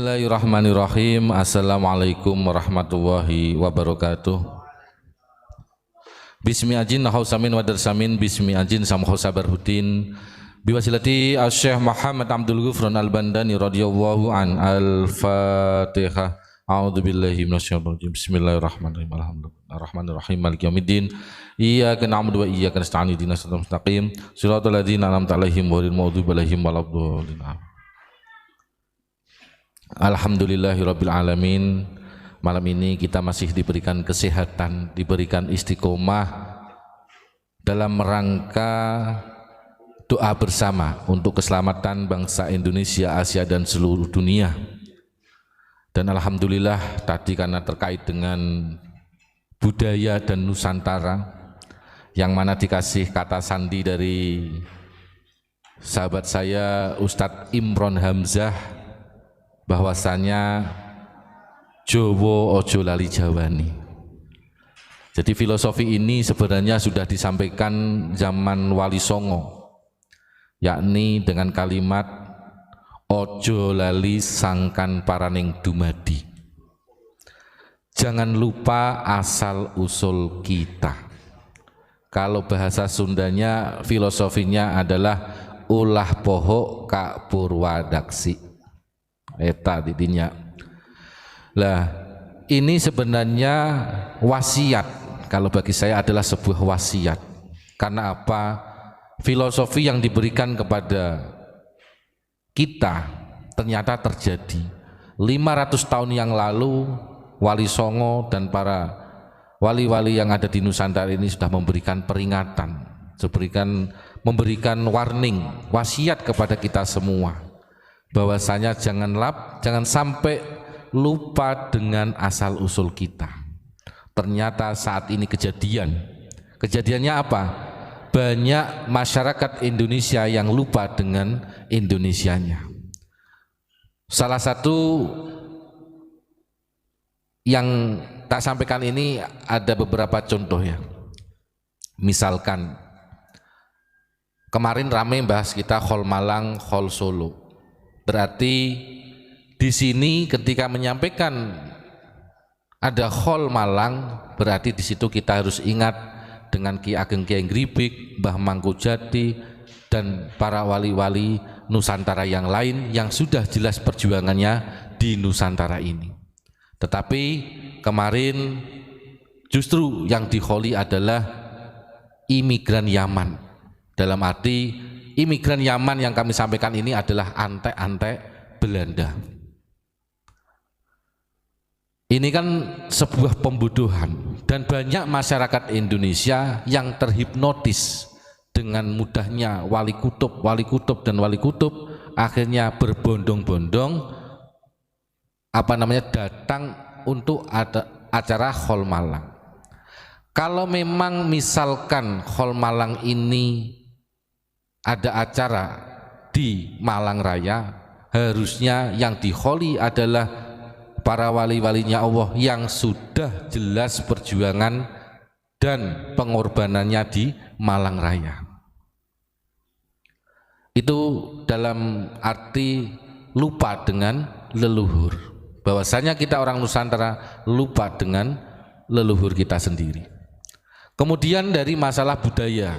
Bismillahirrahmanirrahim. Assalamualaikum warahmatullahi wabarakatuh. Bismi ajin nahausamin wadarsamin. Bismi ajin samkhausabarhudin. Biwasilati Syekh Muhammad Abdul Ghufran Al-Bandani radhiyallahu an. Al-Fatihah. A'udzu billahi minasyaitonir rajim. Bismillahirrahmanirrahim. Alhamdulillahirrahmanirrahim. Maliki yaumiddin. Iyyaka na'budu wa iyyaka nasta'in. Ihdinas siratal mustaqim. Shiratal ladzina an'amta 'alaihim ghairil maghdubi 'alaihim waladdallin. Alhamdulillahirabbil alamin. Malam ini kita masih diberikan kesehatan, diberikan istiqomah dalam rangka doa bersama untuk keselamatan bangsa Indonesia, Asia dan seluruh dunia. Dan alhamdulillah tadi karena terkait dengan budaya dan Nusantara yang mana dikasih kata sandi dari sahabat saya Ustadz Imron Hamzah bahwasanya Jowo ojo lali Jawani. Jadi filosofi ini sebenarnya sudah disampaikan zaman Wali Songo, yakni dengan kalimat ojo lali sangkan paraning dumadi. Jangan lupa asal usul kita. Kalau bahasa Sundanya filosofinya adalah ulah pohok kak purwadaksi. Eta didinya. Lah, ini sebenarnya wasiat. Kalau bagi saya adalah sebuah wasiat. Karena apa? Filosofi yang diberikan kepada kita ternyata terjadi. 500 tahun yang lalu Wali Songo dan para wali-wali yang ada di Nusantara ini sudah memberikan peringatan, memberikan warning, wasiat kepada kita semua. Bahwasanya jangan sampai lupa dengan asal usul kita. Ternyata saat ini kejadiannya apa? Banyak masyarakat Indonesia yang lupa dengan Indonesianya. Salah satu yang tak sampaikan ini ada beberapa contoh ya. Misalkan kemarin ramai bahas kita Khol Malang, Khol Solo. Berarti di sini ketika menyampaikan ada Khol Malang, berarti di situ kita harus ingat dengan Ki Ageng Kyai Gribik, Mbah Mangkujati dan para wali-wali Nusantara yang lain yang sudah jelas perjuangannya di Nusantara ini. Tetapi kemarin justru yang dikholi adalah imigran Yaman. Dalam arti imigran Yaman yang kami sampaikan ini adalah antek-antek Belanda. Ini kan sebuah pembodohan dan banyak masyarakat Indonesia yang terhipnotis dengan mudahnya wali kutub akhirnya berbondong-bondong datang untuk acara Khol Malang. Kalau memang misalkan Khol Malang ini ada acara di Malang Raya, harusnya yang dikholi adalah para wali-walinya Allah yang sudah jelas perjuangan dan pengorbanannya di Malang Raya. Itu dalam arti lupa dengan leluhur. Bahwasanya kita orang Nusantara lupa dengan leluhur kita sendiri. Kemudian dari masalah budaya.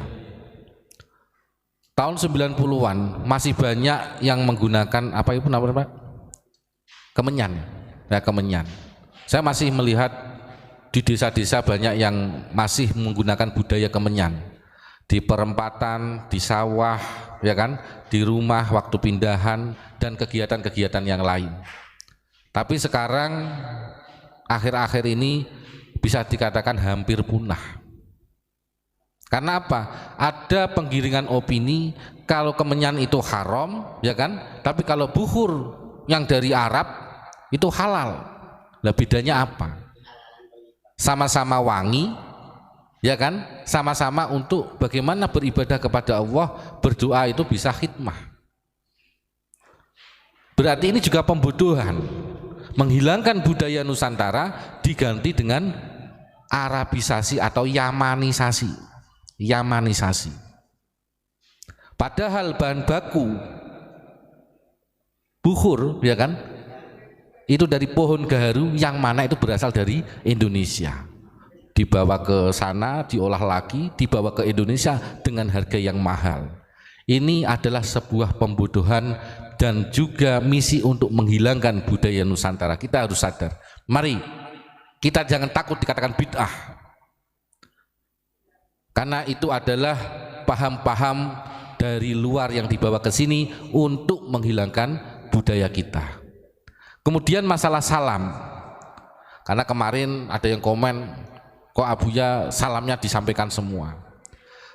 Tahun 90-an masih banyak yang menggunakan apa itu namanya Pak? Kemenyan. Ya, kemenyan. Saya masih melihat di desa-desa banyak yang masih menggunakan budaya kemenyan. Di perempatan, di sawah, ya kan? Di rumah waktu pindahan dan kegiatan-kegiatan yang lain. Tapi sekarang akhir-akhir ini bisa dikatakan hampir punah. Karena apa? Ada penggiringan opini kalau kemenyan itu haram, ya kan? Tapi kalau buhur yang dari Arab itu halal. Lah bedanya apa? Sama-sama wangi, ya kan? Sama-sama untuk bagaimana beribadah kepada Allah, berdoa itu bisa khidmah. Berarti ini juga pembodohan. Menghilangkan budaya Nusantara diganti dengan Arabisasi atau Yamanisasi. Padahal bahan baku buhur, ya kan, itu dari pohon gaharu yang mana itu berasal dari Indonesia, dibawa ke sana, diolah lagi, dibawa ke Indonesia dengan harga yang mahal. Ini adalah sebuah pembodohan dan juga misi untuk menghilangkan budaya Nusantara. Kita harus sadar. Mari kita jangan takut dikatakan bid'ah, karena itu adalah paham-paham dari luar yang dibawa ke sini untuk menghilangkan budaya kita. Kemudian masalah salam, karena kemarin ada yang komen, kok Abuya salamnya disampaikan semua.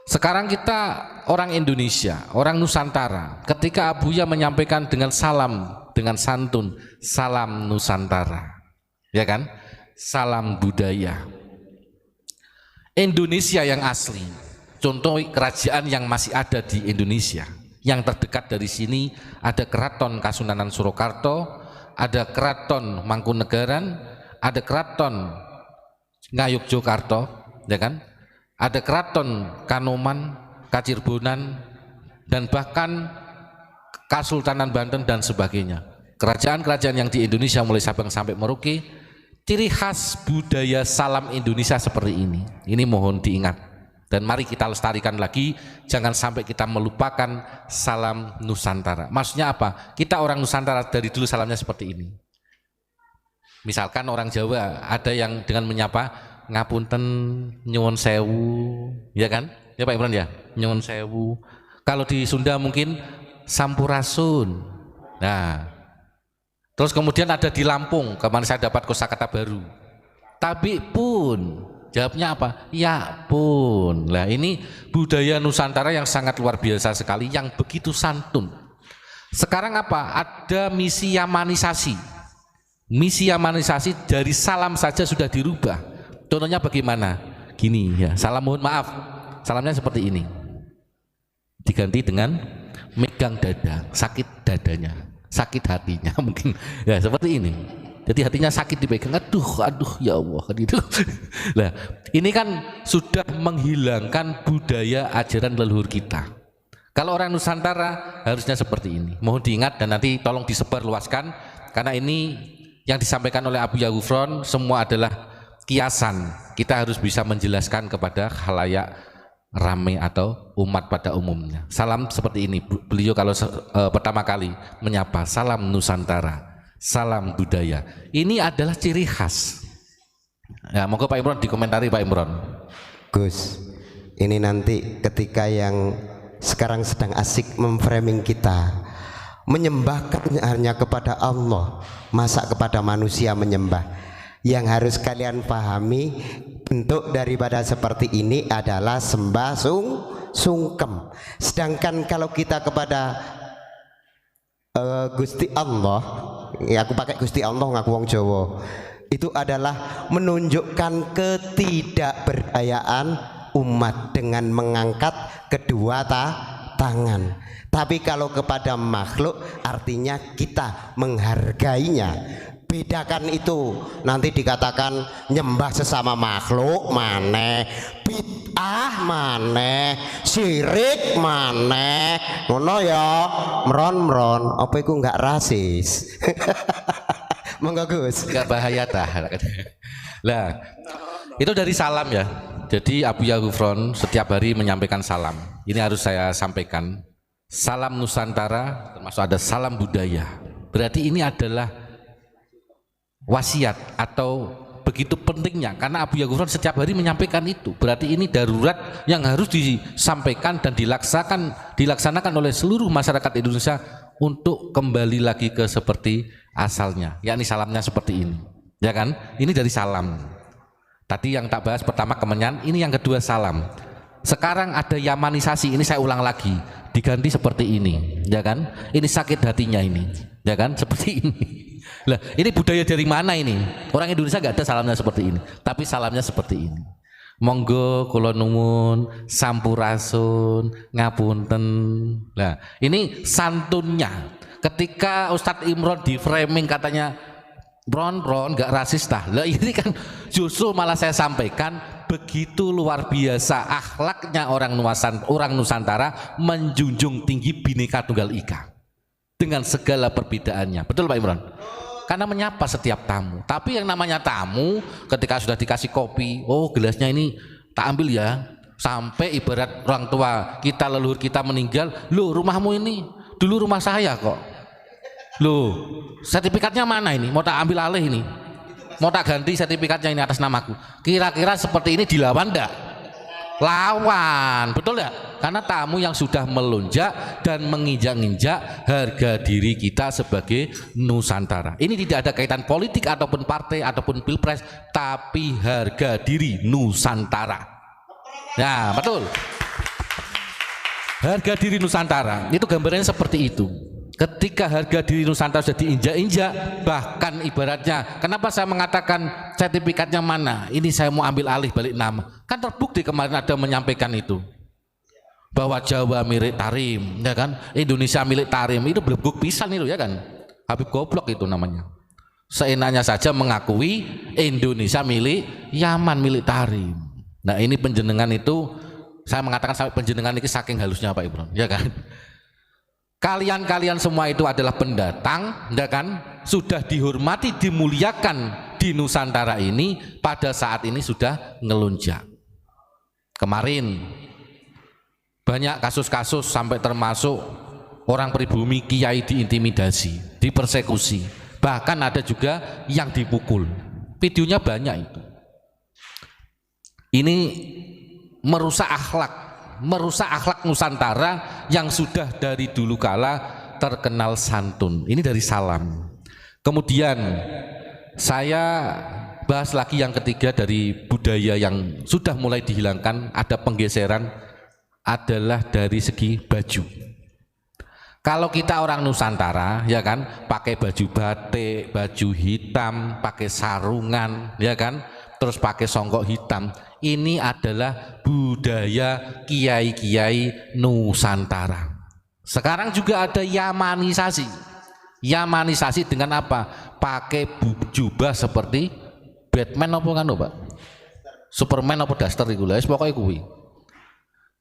Sekarang kita orang Indonesia, orang Nusantara, ketika Abuya menyampaikan dengan salam, dengan santun, salam Nusantara, ya kan? Salam budaya Indonesia yang asli. Contoh kerajaan yang masih ada di Indonesia, yang terdekat dari sini ada Keraton Kasunanan Surakarta, ada Keraton Mangkunegaran, ada Keraton Ngayogyakarta, ya kan? Ada Keraton Kanoman, Kacirbonan, dan bahkan Kasultanan Banten dan sebagainya. Kerajaan-kerajaan yang di Indonesia mulai Sabang sampai Merauke, ciri khas budaya salam Indonesia seperti ini. Ini mohon diingat. Dan mari kita lestarikan lagi, jangan sampai kita melupakan salam Nusantara. Maksudnya apa? Kita orang Nusantara dari dulu salamnya seperti ini. Misalkan orang Jawa ada yang dengan menyapa ngapunten, nyuwun sewu, ya kan? Ya Pak Imran ya, nyuwun sewu. Kalau di Sunda mungkin sampurasun. Nah, terus kemudian ada di Lampung, kemarin saya dapat kosakata baru. Tapi pun, jawabnya apa? Ya pun. Nah, ini budaya Nusantara yang sangat luar biasa sekali, yang begitu santun. Sekarang apa? Ada misi yamanisasi. Misi yamanisasi dari salam saja sudah dirubah. Contohnya bagaimana? Gini ya, salam mohon maaf, salamnya seperti ini, diganti dengan megang dada, sakit dadanya, sakit hatinya mungkin ya seperti ini. Jadi hatinya sakit dipegang, aduh ya Allah gitu. Nah, ini kan sudah menghilangkan budaya ajaran leluhur kita. Kalau orang Nusantara harusnya seperti ini. Mohon diingat dan nanti tolong disebarluaskan, karena ini yang disampaikan oleh Abuya Ghufron semua adalah kiasan. Kita harus bisa menjelaskan kepada khalayak ramai atau umat pada umumnya. Salam seperti ini. Beliau kalau pertama kali menyapa, salam Nusantara, salam budaya. Ini adalah ciri khas. Ya, monggo Pak Imron dikomentari Pak Imron. Gus, ini nanti ketika yang sekarang sedang asik memframing kita, menyembahkan hanya kepada Allah, masa kepada manusia menyembah. Yang harus kalian pahami, bentuk daripada seperti ini adalah sembah sungkem. Sedangkan kalau kita kepada Gusti Allah, ya aku pakai Gusti Allah ngaku wong Jawa, itu adalah menunjukkan ketidakberdayaan umat dengan mengangkat kedua tangan. Tapi kalau kepada makhluk artinya kita menghargainya. Bedakan itu, nanti dikatakan nyembah sesama makhluk maneh, bid'ah maneh, syirik maneh, ngono ya, meron apa itu enggak rasis? Monggo Gus. Enggak bahaya tah. Lah, itu dari salam ya. Jadi Abuya Ghufron setiap hari menyampaikan salam. Ini harus saya sampaikan. Salam Nusantara, termasuk ada salam budaya. Berarti ini adalah wasiat atau begitu pentingnya, karena Abuya Ghufron setiap hari menyampaikan itu. Berarti ini darurat yang harus disampaikan dan dilaksanakan oleh seluruh masyarakat Indonesia untuk kembali lagi ke seperti asalnya, yakni salamnya seperti ini, ya kan? Ini dari salam. Tadi yang tak bahas pertama kemenyan, ini yang kedua salam. Sekarang ada yamanisasi, ini saya ulang lagi, diganti seperti ini, ya kan? Ini sakit hatinya ini, ya kan? Seperti ini. Lah, ini budaya dari mana ini? Orang Indonesia nggak ada salamnya seperti ini, tapi salamnya seperti ini. Monggo kula nuwun, sampurasun, ngapunten. Nah, ini santunnya. Ketika Ustadz Imron di framing katanya Bron nggak rasis tah. Lah ini kan justru malah saya sampaikan begitu luar biasa akhlaknya orang Nusantara menjunjung tinggi Bhinneka Tunggal Ika dengan segala perbedaannya. Betul Pak Imron? karena menyapa setiap tamu. Tapi yang namanya tamu ketika sudah dikasih kopi, oh gelasnya ini tak ambil ya, sampai ibarat orang tua kita, leluhur kita meninggal, loh rumahmu ini dulu rumah saya kok, loh sertifikatnya mana ini, mau tak ambil alih ini, mau tak ganti sertifikatnya ini atas namaku. Kira-kira seperti ini dilawan enggak? Lawan, betul ya? Karena tamu yang sudah melonjak dan menginjak-injak harga diri kita sebagai Nusantara. Ini tidak ada kaitan politik ataupun partai ataupun pilpres, tapi harga diri Nusantara. Nah, betul. Harga diri Nusantara itu gambarannya seperti itu. Ketika harga diri Nusantara sudah diinjak-injak, bahkan ibaratnya, kenapa saya mengatakan sertifikatnya mana? Ini saya mau ambil alih balik nama. Kan terbukti kemarin ada menyampaikan itu, bahwa Jawa milik Tarim, ya kan? Indonesia milik Tarim, itu belebuk pisan itu ya kan? Habib goblok itu namanya. Seenaknya saja mengakui Indonesia milik Yaman, milik Tarim. Nah ini penjenengan itu, saya mengatakan sampai penjenengan ini saking halusnya Pak Ibron, ya kan? Kalian semua itu adalah pendatang, ya kan? Sudah dihormati, dimuliakan di Nusantara ini, pada saat ini sudah ngelunjak. Kemarin banyak kasus-kasus sampai termasuk orang pribumi, kiai diintimidasi, dipersekusi, bahkan ada juga yang dipukul. Videonya banyak itu. Ini merusak akhlak Nusantara yang sudah dari dulu kala terkenal santun. Ini dari salam. Kemudian saya bahas lagi yang ketiga dari budaya yang sudah mulai dihilangkan, ada penggeseran, adalah dari segi baju. Kalau kita orang Nusantara, ya kan, pakai baju batik, baju hitam, pakai sarungan, ya kan, terus pakai songkok hitam. Ini adalah budaya kiai-kiai Nusantara. Sekarang juga ada Yamanisasi. Yamanisasi dengan apa? Pakai jubah seperti Batman apa kan, Pak? Superman apa Duster itu lah, pokoknya kuwi.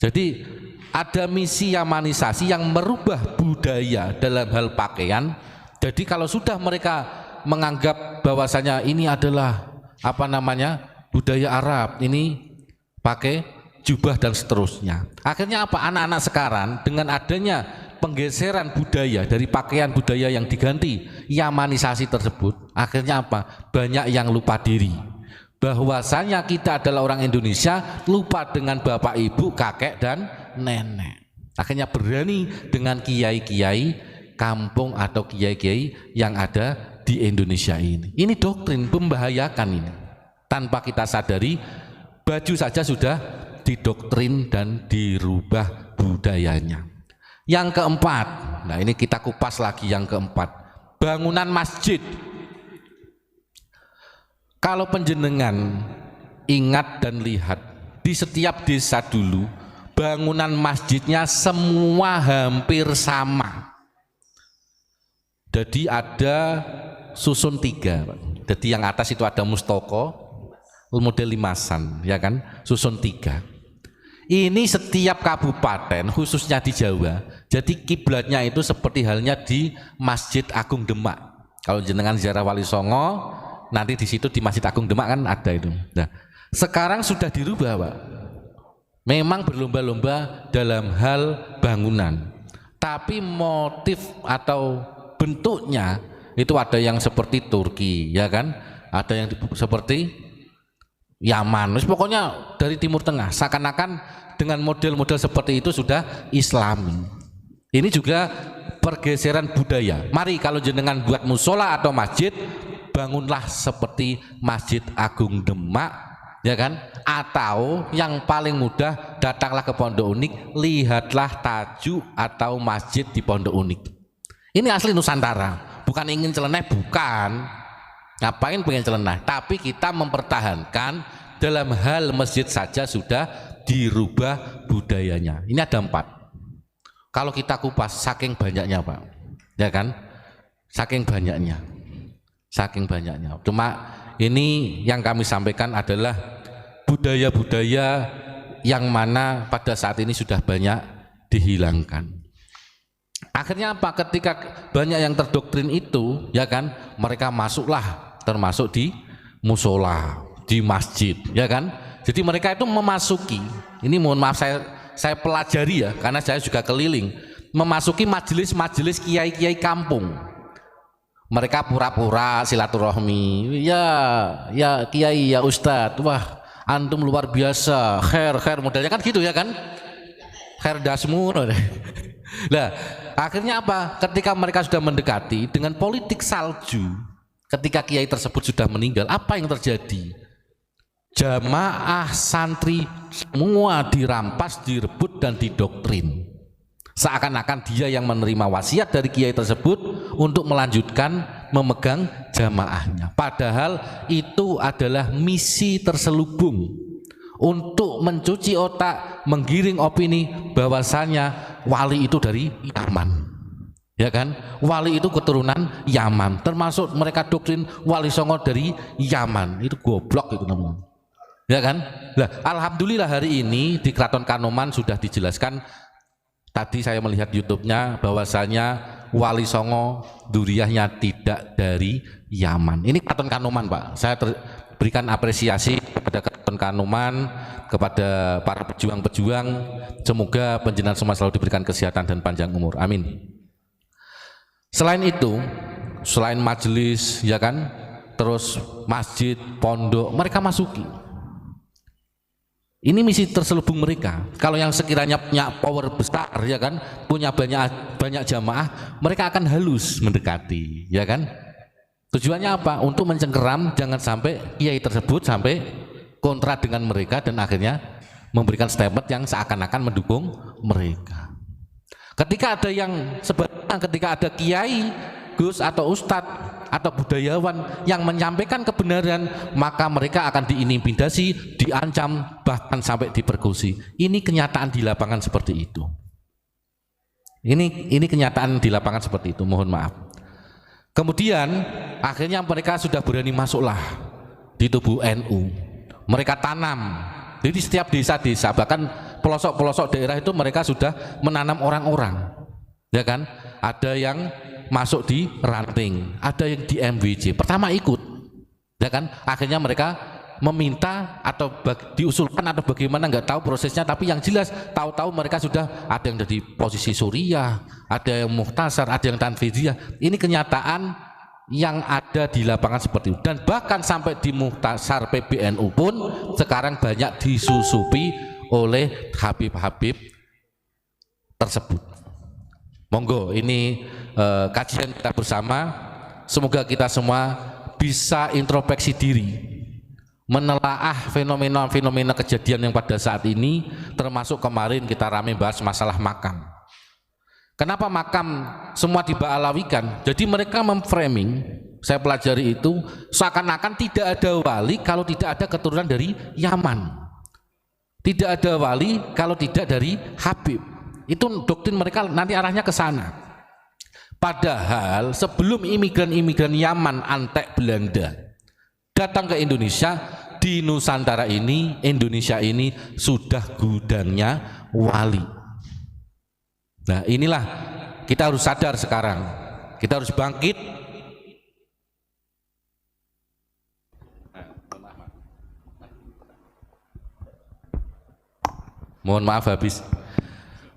Jadi ada misi Yamanisasi yang merubah budaya dalam hal pakaian. Jadi kalau sudah mereka menganggap bahwasanya ini adalah apa namanya, budaya Arab, ini pakai jubah dan seterusnya. Akhirnya apa? Anak-anak sekarang dengan adanya penggeseran budaya dari pakaian budaya yang diganti Yamanisasi tersebut, akhirnya apa? Banyak yang lupa diri. Bahwasanya kita adalah orang Indonesia, lupa dengan bapak ibu, kakek dan nenek. Akhirnya berani dengan kiai-kiai kampung atau kiai-kiai yang ada di Indonesia ini. Ini doktrin membahayakan ini. Tanpa kita sadari, baju saja sudah didoktrin dan dirubah budayanya. Yang keempat, nah ini kita kupas lagi yang keempat, bangunan masjid. Kalau penjenengan ingat dan lihat, di setiap desa dulu bangunan masjidnya semua hampir sama. Jadi ada susun tiga, jadi yang atas itu ada mustoko model limasan, ya kan, susun tiga. Ini setiap kabupaten khususnya di Jawa, jadi kiblatnya itu seperti halnya di Masjid Agung Demak. Kalau jenengan ziarah Wali Songo, nanti di situ di Masjid Agung Demak kan ada itu. Nah, sekarang sudah dirubah, Pak. Memang berlomba-lomba dalam hal bangunan, tapi motif atau bentuknya itu ada yang seperti Turki, ya kan, ada yang seperti Yaman, pokoknya dari Timur Tengah. Seakan-akan dengan model-model seperti itu sudah Islami. Ini juga pergeseran budaya. Mari kalau jenengan buat musola atau masjid, bangunlah seperti Masjid Agung Demak, ya kan? Atau yang paling mudah, datanglah ke Pondok Unik, lihatlah tajuk atau masjid di Pondok Unik. Ini asli Nusantara, bukan ingin celeneh, bukan. Ngapain pengen celeneh? Tapi kita mempertahankan dalam hal masjid saja sudah dirubah budayanya. Ini ada 4. Kalau kita kupas saking banyaknya, Pak, ya kan? Saking banyaknya. Cuma ini yang kami sampaikan adalah budaya-budaya yang mana pada saat ini sudah banyak dihilangkan. Akhirnya apa? Ketika banyak yang terdoktrin itu, ya kan, mereka masuklah termasuk di musola, di masjid, ya kan. Jadi mereka itu memasuki, ini mohon maaf saya pelajari ya, karena saya juga keliling, memasuki majelis-majelis kiai-kiai kampung. Mereka pura-pura silaturahmi, ya kiai, ya ustadz, wah antum luar biasa, khair modelnya kan gitu ya kan, khair dasmu. Nah akhirnya apa? Ketika mereka sudah mendekati dengan politik salju, ketika kiai tersebut sudah meninggal, apa yang terjadi? Jamaah santri semua dirampas, direbut dan didoktrin. Seakan-akan dia yang menerima wasiat dari kiai tersebut untuk melanjutkan memegang jamaahnya. Padahal itu adalah misi terselubung untuk mencuci otak, menggiring opini bahwasanya wali itu dari Yaman. Ya kan? Wali itu keturunan Yaman. Termasuk mereka doktrin Wali Songo dari Yaman. Itu goblok itu namanya. Ya kan? Nah, alhamdulillah hari ini di Keraton Kanoman sudah dijelaskan. Tadi saya melihat YouTube-nya bahwasanya Wali Songo duriyahnya tidak dari Yaman. Ini Keraton Kanoman, Pak. Saya berikan apresiasi kepada Keraton Kanoman, kepada para pejuang-pejuang. Semoga panjenengan semua selalu diberikan kesehatan dan panjang umur. Amin. Selain itu, selain majelis, ya kan, terus masjid, pondok, mereka masuki. Ini misi terselubung mereka. Kalau yang sekiranya punya power besar, ya kan, punya banyak jamaah, mereka akan halus mendekati, ya kan. Tujuannya apa? Untuk mencengkeram jangan sampai kiai tersebut sampai kontra dengan mereka dan akhirnya memberikan statement yang seakan-akan mendukung mereka. Ketika ada yang sebenarnya, ketika ada kiai, gus atau ustadz atau budayawan yang menyampaikan kebenaran, maka mereka akan diintimidasi, diancam, bahkan sampai dipersekusi. Ini kenyataan di lapangan seperti itu. Ini kenyataan di lapangan seperti itu, mohon maaf. Kemudian akhirnya mereka sudah berani masuklah di tubuh NU. Mereka tanam. Jadi setiap desa-desa, bahkan pelosok-pelosok daerah itu mereka sudah menanam orang-orang. Ya kan? Ada yang masuk di ranting, ada yang di MWJ. Pertama ikut, ya kan? Akhirnya mereka meminta atau diusulkan atau bagaimana nggak tahu prosesnya, tapi yang jelas tahu-tahu mereka sudah ada yang dari posisi Suriah, ada yang Muhtasar, ada yang Tanfidiyah. Ini kenyataan yang ada di lapangan seperti itu. Dan bahkan sampai di Muhtasar PBNU pun sekarang banyak disusupi oleh Habib-Habib tersebut. Monggo, ini kajian kita bersama. Semoga kita semua bisa introspeksi diri, menelaah fenomena-fenomena kejadian yang pada saat ini, termasuk kemarin kita rame bahas masalah makam. Kenapa makam semua diba'alawikan? Jadi mereka memframing, saya pelajari itu, seakan-akan tidak ada wali kalau tidak ada keturunan dari Yaman, tidak ada wali kalau tidak dari Habib. Itu doktrin mereka, nanti arahnya ke sana. Padahal sebelum imigran-imigran Yaman, Antek, Belanda datang ke Indonesia, di Nusantara ini, Indonesia ini sudah gudangnya wali. Nah inilah kita harus sadar sekarang, kita harus bangkit. Mohon maaf habis.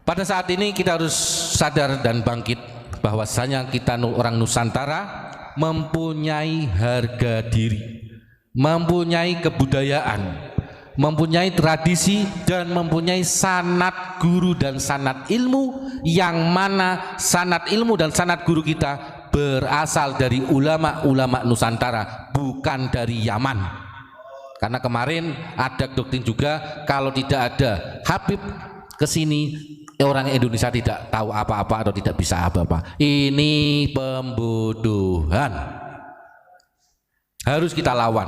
Pada saat ini kita harus sadar dan bangkit bahwasanya kita orang Nusantara mempunyai harga diri, mempunyai kebudayaan, mempunyai tradisi, dan mempunyai sanad guru dan sanad ilmu, yang mana sanad ilmu dan sanad guru kita berasal dari ulama-ulama Nusantara, bukan dari Yaman. Karena kemarin ada doktrin juga kalau tidak ada Habib kesini, orang Indonesia tidak tahu apa-apa atau tidak bisa apa-apa. Ini pembodohan. Harus kita lawan.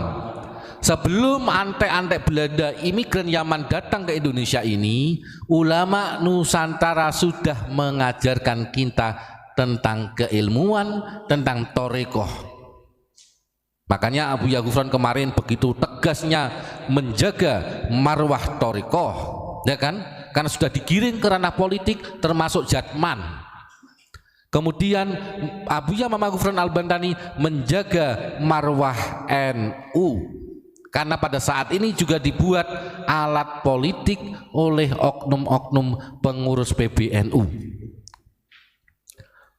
Sebelum antek-antek Belanda, imigran Yaman datang ke Indonesia ini, ulama Nusantara sudah mengajarkan kita tentang keilmuan, tentang torekoh. Makanya Abu Yagufron kemarin begitu tegasnya menjaga marwah torekoh, ya kan? Karena sudah digiring ke ranah politik, termasuk Jatman. Kemudian Abuya Muhammad Ghufran Al-Bantani menjaga marwah NU, karena pada saat ini juga dibuat alat politik oleh oknum-oknum pengurus PBNU.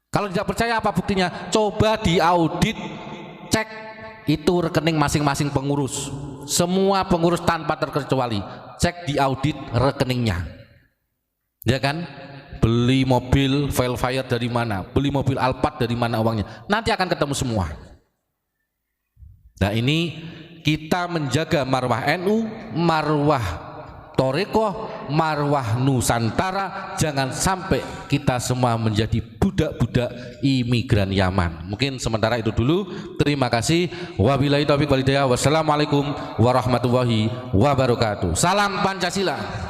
Kalau tidak percaya apa buktinya? Coba diaudit, cek itu rekening masing-masing pengurus. Semua pengurus tanpa terkecuali, cek diaudit rekeningnya. Ya kan? Beli mobil Velfire dari mana? Beli mobil Alphard dari mana uangnya? Nanti akan ketemu semua. Nah, ini kita menjaga marwah NU, marwah Torekoh, marwah Nusantara, jangan sampai kita semua menjadi budak-budak imigran Yaman. Mungkin sementara itu dulu. Terima kasih. Wabillahi taufiq wal hidayah. Wassalamualaikum warahmatullahi wabarakatuh. Salam Pancasila.